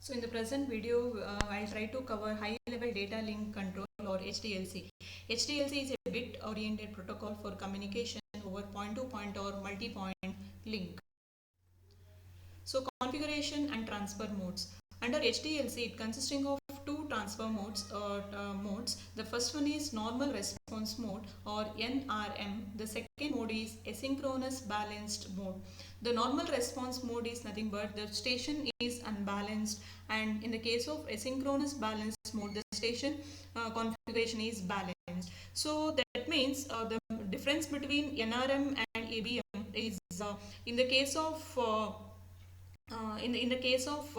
So in the present video, I'll try to cover high level data link control or HDLC. HDLC is a bit oriented protocol for communication over point to point or multi-point link. So configuration and transfer modes. Under HDLC, it consisting of two transfer modes. The first one is normal response mode or NRM. The second mode is asynchronous balanced mode. The normal response mode is nothing but the station is unbalanced, and in the case of asynchronous balanced mode, the station configuration is balanced. So that means the difference between NRM and ABM is in the case of in the case of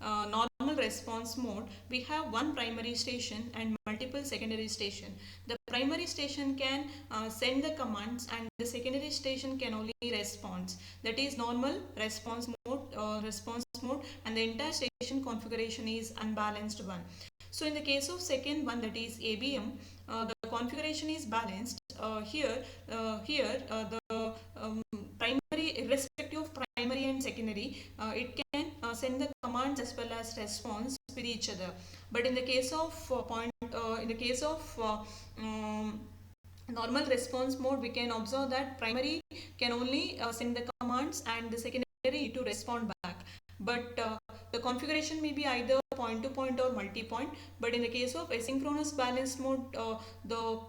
normal response mode, we have one primary station and multiple secondary station. The primary station can send the commands, and the secondary station can only respond. That is normal response mode, and the entire station configuration is unbalanced one. So in the case of second one, that is ABM, the configuration is balanced. The primary, irrespective of primary and secondary, it can send the commands as well as response with each other. But in the case of normal response mode, we can observe that primary can only send the commands and the secondary to respond back. But the configuration may be either point to point or multi-point. But in the case of asynchronous balanced mode, the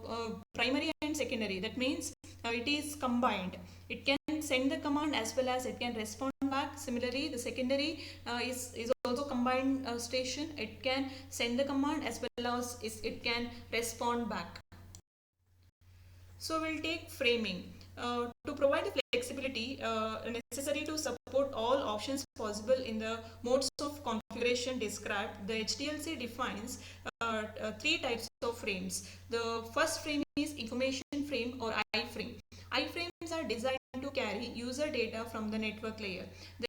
primary and secondary, that means it is combined. It can send the command as well as it can respond back. Similarly, the secondary is also combined station. It can send the command as well as it can respond back. So we'll take framing. To provide the flexibility necessary to support all options possible in the modes of configuration described, the HDLC defines three types of frames. The first frame is information frame or iframe. Iframes are designed to carry user data from the network layer.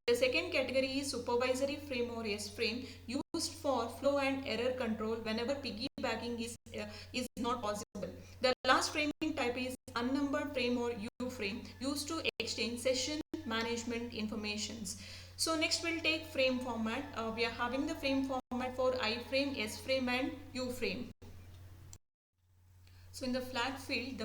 The second category is supervisory frame or S-frame, used for flow and error control whenever piggybacking is not possible. The last framing type is unnumbered frame or U-frame, used to exchange session management informations. So next we'll take frame format. We are having the frame format for iframe, S-frame and U-frame. So in the flag field,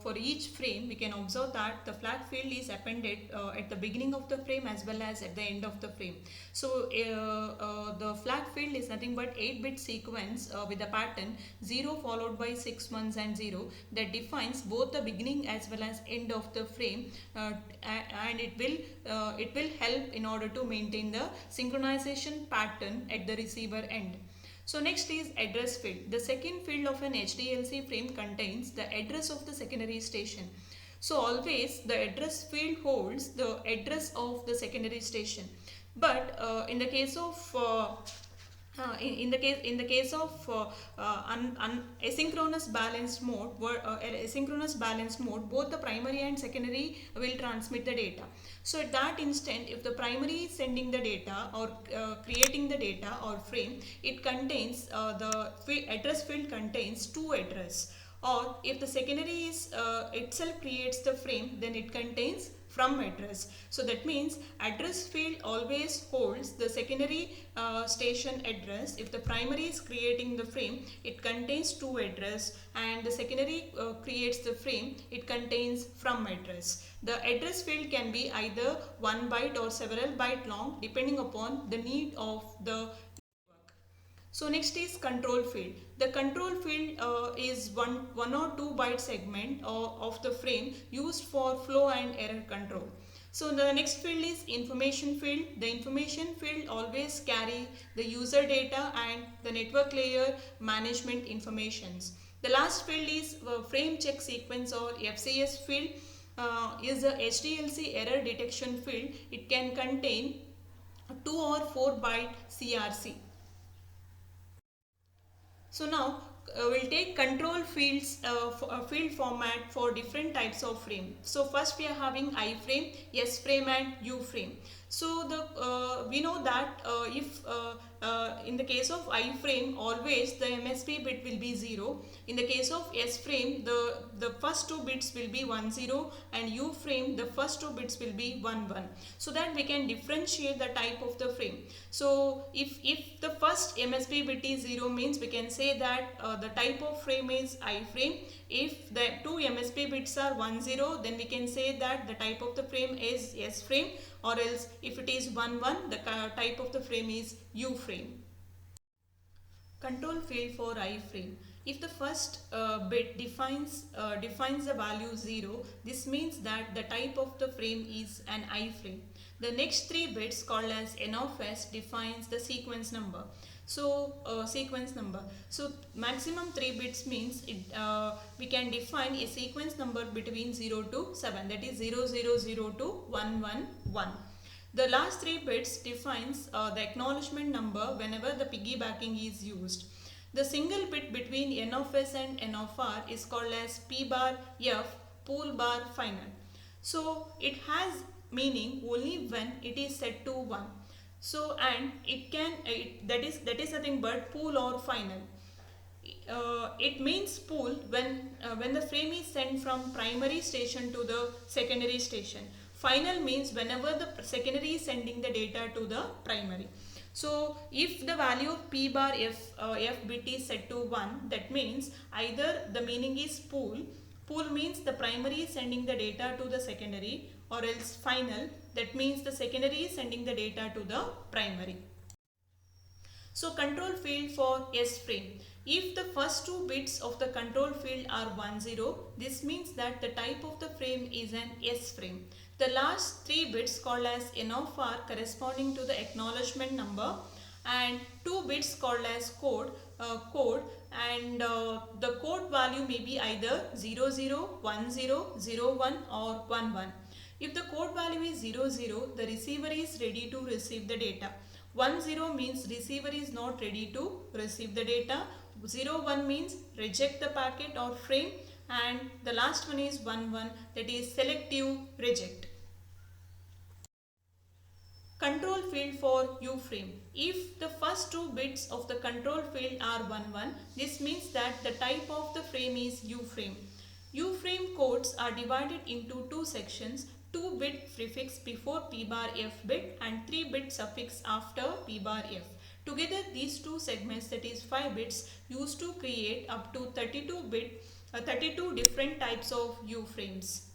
for each frame, we can observe that the flag field is appended at the beginning of the frame as well as at the end of the frame. So the flag field is nothing but 8-bit sequence with a pattern 0 followed by 6 1s and 0 that defines both the beginning as well as end of the frame, and it will help in order to maintain the synchronization pattern at the receiver end. So next is address field. The second field of an HDLC frame contains the address of the secondary station. So always the address field holds the address of the secondary station. But in the case of asynchronous balanced mode, both the primary and secondary will transmit the data. So at that instant, if the primary is sending the data or creating the data or frame, it contains the address field contains two address. Or if the secondary is itself creates the frame, then it contains from address. So that means address field always holds the secondary station address. If the primary is creating the frame, it contains to address, and the secondary creates the frame, it contains from address. The address field can be either 1 byte or several byte long depending upon the need of the. So next is control field. The control field is one or two byte segment of the frame used for flow and error control. So the next field is information field. The information field always carry the user data and the network layer management informations. The last field is frame check sequence or FCS field. Is a HDLC error detection field. It can contain 2 or 4 byte CRC. So now we'll take control fields field format for different types of frame. So first we are having I frame, S frame and U frame. So the we know that if in the case of I frame, always the MSB bit will be 0. In the case of S frame, the first two bits will be 1 0, and U frame, the first two bits will be 1 1. So that we can differentiate the type of the frame. So if the first MSB bit is 0, means we can say that the type of frame is I frame. If the two MSB bits are 1 0, then we can say that the type of the frame is S frame, or else if it is 1 1, the type of the frame is U frame. Control field for I frame. If the first bit defines the value 0, this means that the type of the frame is an I frame. The next three bits, called as N of S, defines the sequence number. So maximum 3 bits means we can define a sequence number between 0 to 7, that is 000 to 111. The last 3 bits defines the acknowledgement number whenever the piggybacking is used. The single bit between N of S and N of R is called as P bar F, pool bar final. So it has meaning only when it is set to 1. So, and that is nothing but pool or final. It means pool when the frame is sent from primary station to the secondary station. Final means whenever the secondary is sending the data to the primary. So if the value of P bar F bit is set to 1, that means either the meaning is pool. Pool means the primary is sending the data to the secondary, or else final, that means the secondary is sending the data to the primary. So control field for S frame. If the first two bits of the control field are 1 0, this means that the type of the frame is an S frame. The last 3 bits, called as N of R, corresponding to the acknowledgement number, and 2 bits called as code, and the code value may be either 00, 10, 01 or 11. If the code value is 00, the receiver is ready to receive the data. 10 means receiver is not ready to receive the data. 01 means reject the packet or frame, and the last one is 11, that is selective reject. Control field for U frame. If the first 2 bits of the control field are 11, this means that the type of the frame is U frame. U frame codes are divided into 2 sections: 2-bit prefix before P bar F bit and 3-bit suffix after P bar F. Together these 2 segments, that is 5 bits, used to create up to 32 different types of U frames.